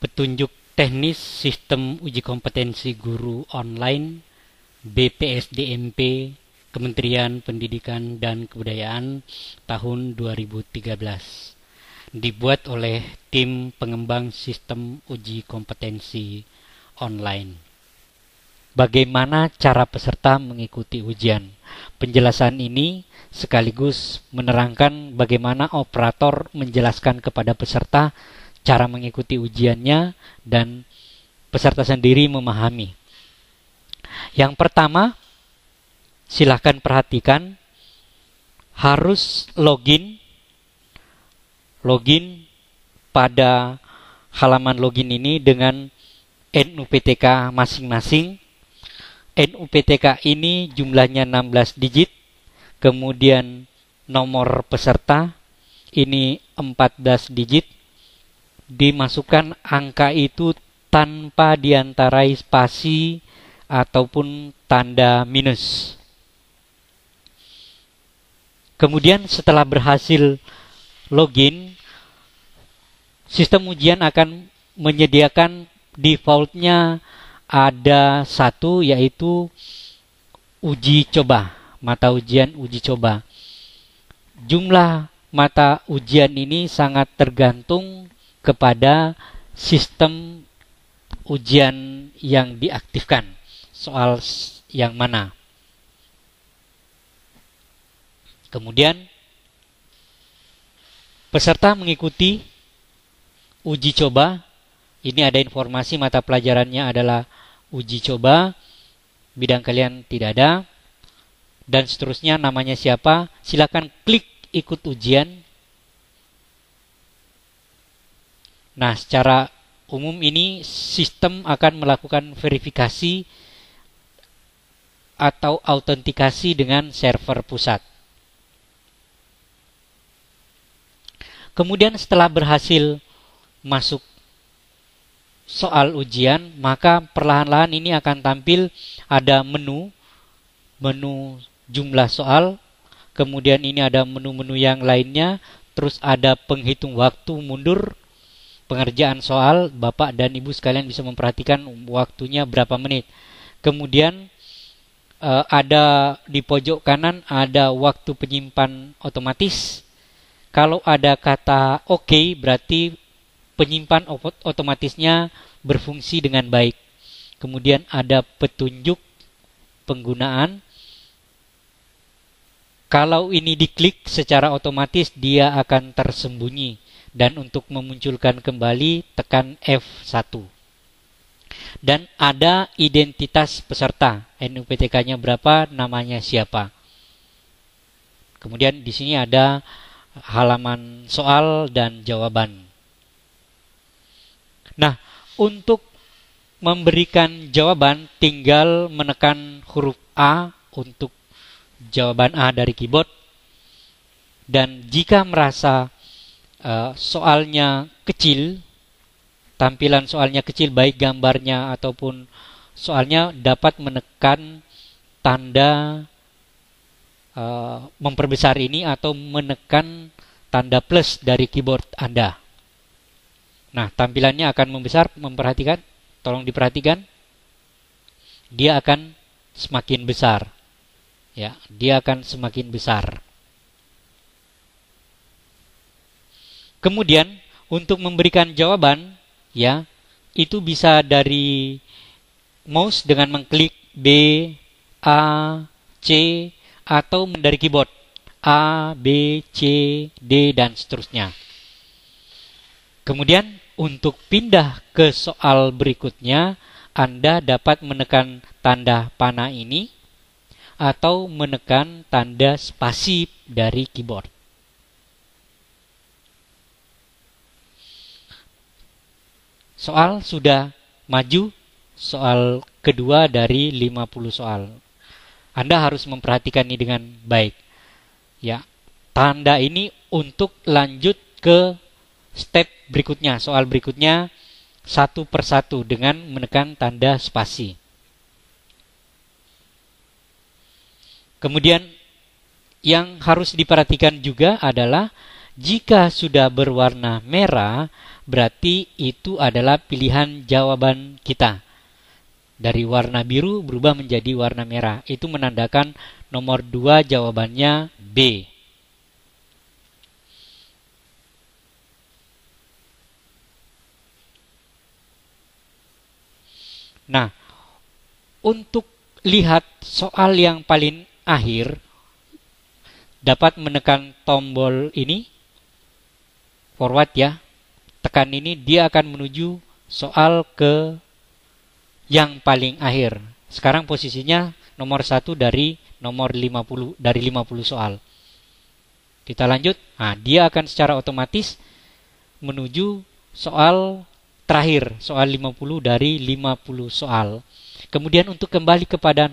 Petunjuk teknis sistem uji kompetensi guru online BPSDMP Kementerian Pendidikan dan Kebudayaan tahun 2013. Dibuat oleh tim pengembang sistem uji kompetensi online. Bagaimana cara peserta mengikuti ujian? Penjelasan ini sekaligus menerangkan bagaimana operator menjelaskan kepada peserta cara mengikuti ujiannya dan peserta sendiri memahami. Yang pertama, silakan perhatikan, harus login pada halaman login ini dengan NUPTK masing-masing. NUPTK ini jumlahnya 16 digit, kemudian nomor peserta ini 14 digit, dimasukkan angka itu tanpa diantarai spasi ataupun tanda minus. Kemudian setelah berhasil login, sistem ujian akan menyediakan defaultnya ada satu, yaitu uji coba, mata ujian uji coba. Jumlah mata ujian ini sangat tergantung kepada sistem ujian yang diaktifkan, soal yang mana. Kemudian peserta mengikuti uji coba. Ini ada informasi mata pelajarannya adalah uji coba, bidang kalian tidak ada, dan seterusnya, namanya siapa. Silakan klik ikut ujian. Nah, secara umum ini sistem akan melakukan verifikasi atau autentikasi dengan server pusat. Kemudian setelah berhasil masuk soal ujian, maka perlahan-lahan ini akan tampil ada menu jumlah soal, kemudian ini ada menu-menu yang lainnya, terus ada penghitung waktu mundur pengerjaan soal. Bapak dan Ibu sekalian bisa memperhatikan waktunya berapa menit. Kemudian ada di pojok kanan ada waktu penyimpan otomatis. Kalau ada kata OK, berarti penyimpan otomatisnya berfungsi dengan baik. Kemudian ada petunjuk penggunaan. Kalau ini diklik secara otomatis dia akan tersembunyi, dan untuk memunculkan kembali tekan F1. Dan ada identitas peserta, NUPTK-nya berapa, namanya siapa. Kemudian di sini ada halaman soal dan jawaban. Nah, untuk memberikan jawaban tinggal menekan huruf A untuk jawaban A dari keyboard. Dan jika merasa soalnya kecil, tampilan soalnya kecil, baik gambarnya ataupun soalnya, dapat menekan tanda memperbesar ini atau menekan tanda plus dari keyboard Anda. Nah, tampilannya akan membesar. Tolong diperhatikan, dia akan semakin besar. Ya, dia akan semakin besar. Kemudian untuk memberikan jawaban, ya, itu bisa dari mouse dengan mengklik B, A, C, atau dari keyboard A, B, C, D, dan seterusnya. Kemudian untuk pindah ke soal berikutnya, Anda dapat menekan tanda panah ini atau menekan tanda spasi dari keyboard. Soal sudah maju, soal kedua dari 50 soal. Anda harus memperhatikan ini dengan baik. Ya, tanda ini untuk lanjut ke step berikutnya, soal berikutnya satu persatu dengan menekan tanda spasi. Kemudian yang harus diperhatikan juga adalah jika sudah berwarna merah, berarti itu adalah pilihan jawaban kita. Dari warna biru berubah menjadi warna merah. Itu menandakan nomor 2 jawabannya B. Nah, untuk lihat soal yang paling akhir, dapat menekan tombol ini, forward ya, tekan ini, dia akan menuju soal ke yang paling akhir. Sekarang posisinya nomor 1 dari nomor 50, dari 50 soal. Kita lanjut. Nah, dia akan secara otomatis menuju soal terakhir, soal 50 dari 50 soal. Kemudian untuk kembali kepada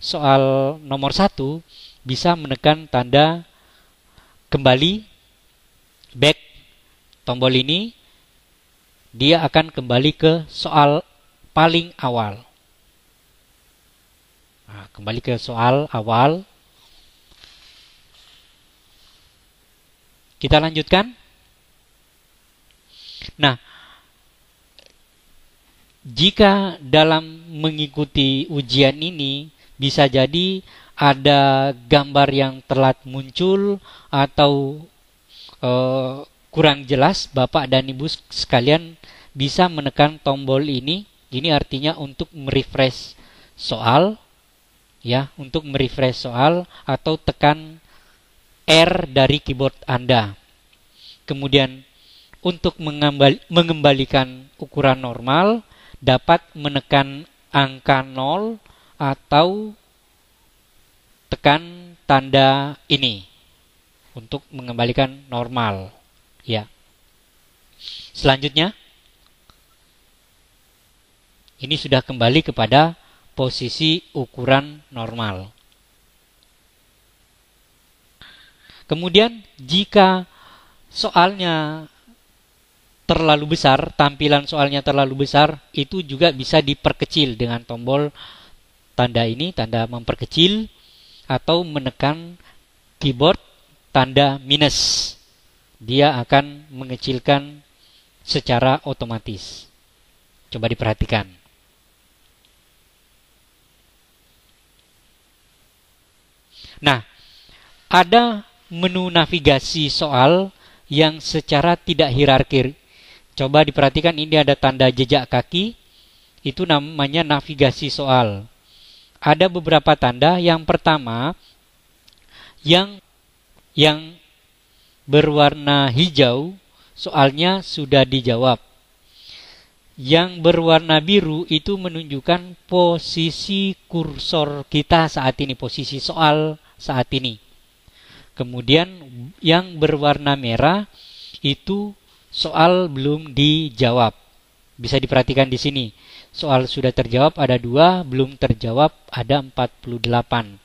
soal nomor 1, bisa menekan tanda kembali, back, tombol ini, dia akan kembali ke soal paling awal. Nah, kembali ke soal awal. Kita lanjutkan. Nah, jika dalam mengikuti ujian ini bisa jadi ada gambar yang telat muncul atau kurang jelas, Bapak dan Ibu sekalian bisa menekan tombol ini. Ini artinya untuk merefresh soal, ya, untuk merefresh soal, atau tekan R dari keyboard Anda. Kemudian untuk mengembalikan ukuran normal, dapat menekan angka 0 atau tekan tanda ini untuk mengembalikan normal, ya. Selanjutnya, ini sudah kembali kepada posisi ukuran normal. Kemudian jika soalnya terlalu besar, tampilan soalnya terlalu besar, itu juga bisa diperkecil dengan tombol tanda ini, tanda memperkecil, atau menekan keyboard tanda minus. Dia akan mengecilkan secara otomatis. Coba diperhatikan. Nah, ada menu navigasi soal yang secara tidak hierarkis. Coba diperhatikan, ini ada tanda jejak kaki, itu namanya navigasi soal. Ada beberapa tanda. Yang pertama, yang berwarna hijau, soalnya sudah dijawab. Yang berwarna biru itu menunjukkan posisi kursor kita saat ini, posisi soal saat ini. Kemudian yang berwarna merah itu soal belum dijawab. Bisa diperhatikan di sini. Soal sudah terjawab ada 2, belum terjawab ada 48.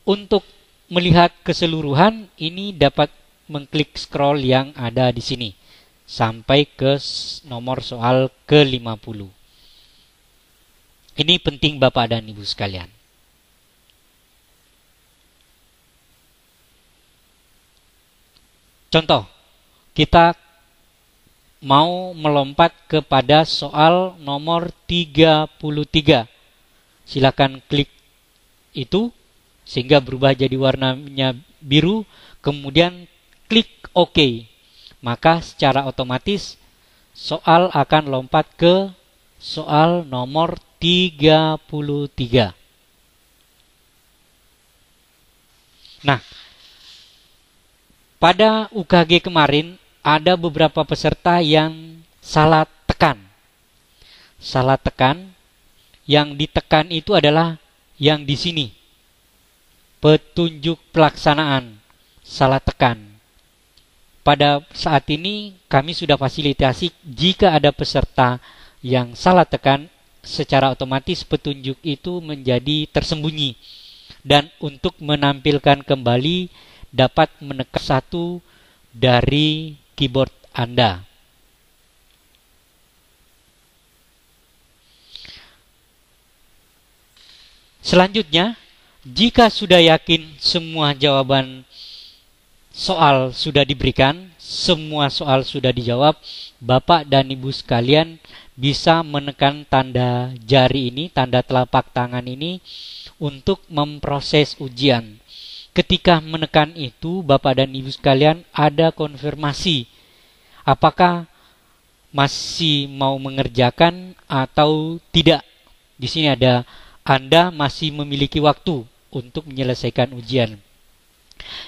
Untuk melihat keseluruhan, ini dapat mengklik scroll yang ada di sini sampai ke nomor soal ke-50. Ini penting Bapak dan Ibu sekalian. Contoh, kita mau melompat kepada soal nomor 33. Silakan klik itu sehingga berubah jadi warnanya biru, kemudian klik OK. Maka secara otomatis soal akan lompat ke soal nomor 33. Nah, pada UKG kemarin ada beberapa peserta yang salah tekan. Salah tekan, yang ditekan itu adalah yang di sini. Petunjuk pelaksanaan, salah tekan. Pada saat ini kami sudah fasilitasi jika ada peserta yang salah tekan, secara otomatis petunjuk itu menjadi tersembunyi. Dan untuk menampilkan kembali dapat menekan 1 dari keyboard Anda. Selanjutnya, jika sudah yakin semua jawaban soal sudah diberikan, semua soal sudah dijawab, Bapak dan Ibu sekalian bisa menekan tanda jari ini, tanda telapak tangan ini untuk memproses ujian. Ketika menekan itu, Bapak dan Ibu sekalian ada konfirmasi apakah masih mau mengerjakan atau tidak. Di sini ada Anda masih memiliki waktu untuk menyelesaikan ujian.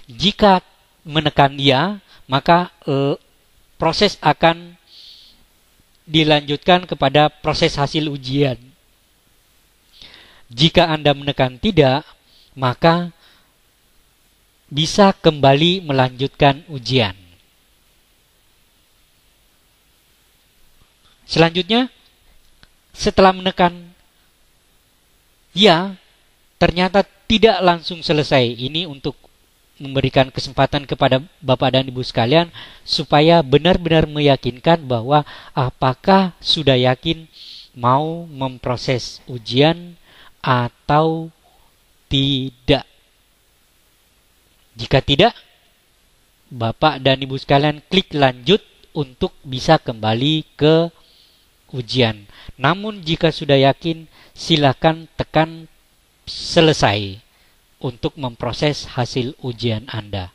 Jika menekan ya, maka proses akan dilanjutkan kepada proses hasil ujian. Jika Anda menekan tidak, maka bisa kembali melanjutkan ujian. Selanjutnya, setelah menekan ya, ternyata tidak langsung selesai. Ini untuk memberikan kesempatan kepada Bapak dan Ibu sekalian supaya benar-benar meyakinkan bahwa apakah sudah yakin mau memproses ujian atau tidak. Jika tidak, Bapak dan Ibu sekalian klik lanjut untuk bisa kembali ke ujian. Namun jika sudah yakin, silakan tekan selesai untuk memproses hasil ujian Anda.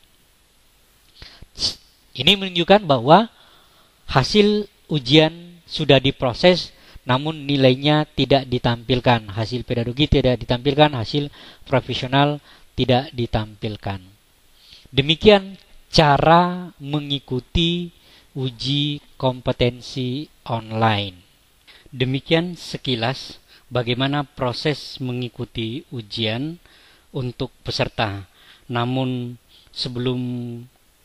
Ini menunjukkan bahwa hasil ujian sudah diproses, namun nilainya tidak ditampilkan. Hasil pedagogi tidak ditampilkan, hasil profesional tidak ditampilkan. Demikian cara mengikuti uji kompetensi online. Demikian sekilas bagaimana proses mengikuti ujian untuk peserta. Namun sebelum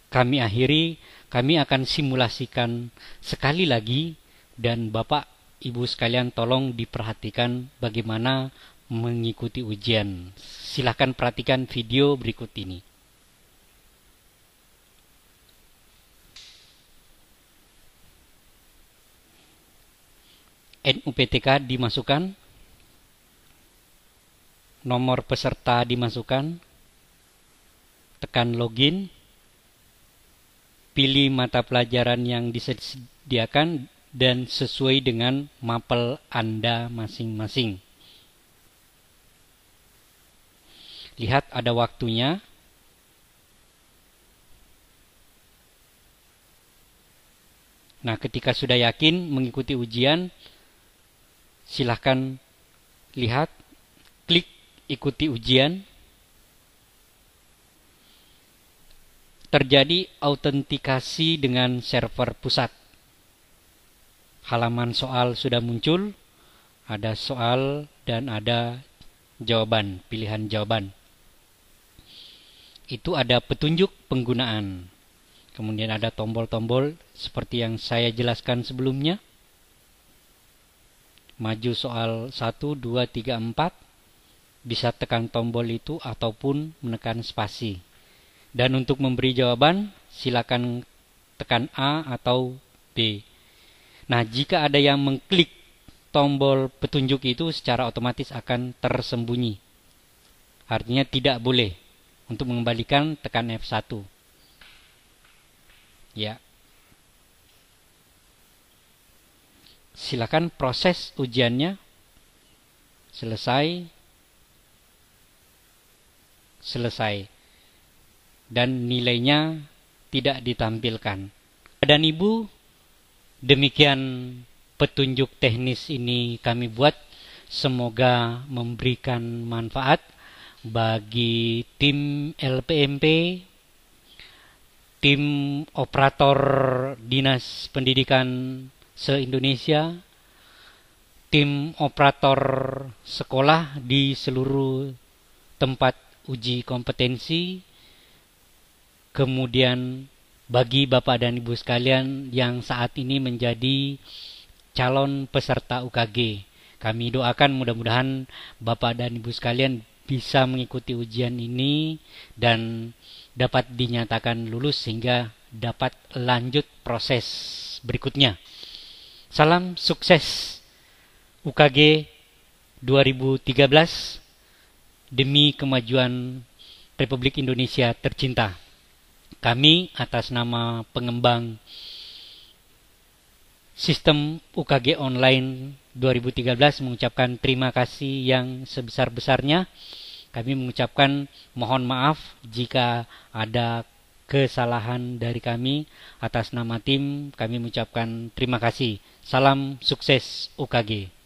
kami akhiri, kami akan simulasikan sekali lagi dan Bapak Ibu sekalian tolong diperhatikan bagaimana mengikuti ujian. Silakan perhatikan video berikut ini. NUPTK dimasukkan, nomor peserta dimasukkan, tekan login, pilih mata pelajaran yang disediakan dan sesuai dengan mapel Anda masing-masing. Lihat ada waktunya. Nah, ketika sudah yakin mengikuti ujian, silahkan lihat, klik ikuti ujian. Terjadi autentikasi dengan server pusat. Halaman soal sudah muncul, ada soal dan ada jawaban, pilihan jawaban. Itu ada petunjuk penggunaan. Kemudian ada tombol-tombol seperti yang saya jelaskan sebelumnya. Maju soal 1, 2, 3, 4. Bisa tekan tombol itu ataupun menekan spasi. Dan untuk memberi jawaban, silakan tekan A atau B. Nah, jika ada yang mengklik tombol petunjuk itu, secara otomatis akan tersembunyi. Artinya tidak boleh. Untuk mengembalikan, tekan F1. Ya. Silakan proses ujiannya. Selesai. Dan nilainya tidak ditampilkan. Dan Ibu, demikian petunjuk teknis ini kami buat. Semoga memberikan manfaat bagi tim LPMP, tim operator Dinas Pendidikan se-Indonesia, tim operator sekolah di seluruh tempat uji kompetensi, kemudian bagi Bapak dan Ibu sekalian yang saat ini menjadi calon peserta UKG. Kami doakan mudah-mudahan Bapak dan Ibu sekalian bisa mengikuti ujian ini dan dapat dinyatakan lulus sehingga dapat lanjut proses berikutnya. Salam sukses UKG 2013 demi kemajuan Republik Indonesia tercinta. Kami atas nama pengembang sistem UKG online 2013 mengucapkan terima kasih yang sebesar-besarnya. Kami mengucapkan mohon maaf jika ada kesalahan dari kami. Atas nama tim, kami mengucapkan terima kasih. Salam sukses UKG.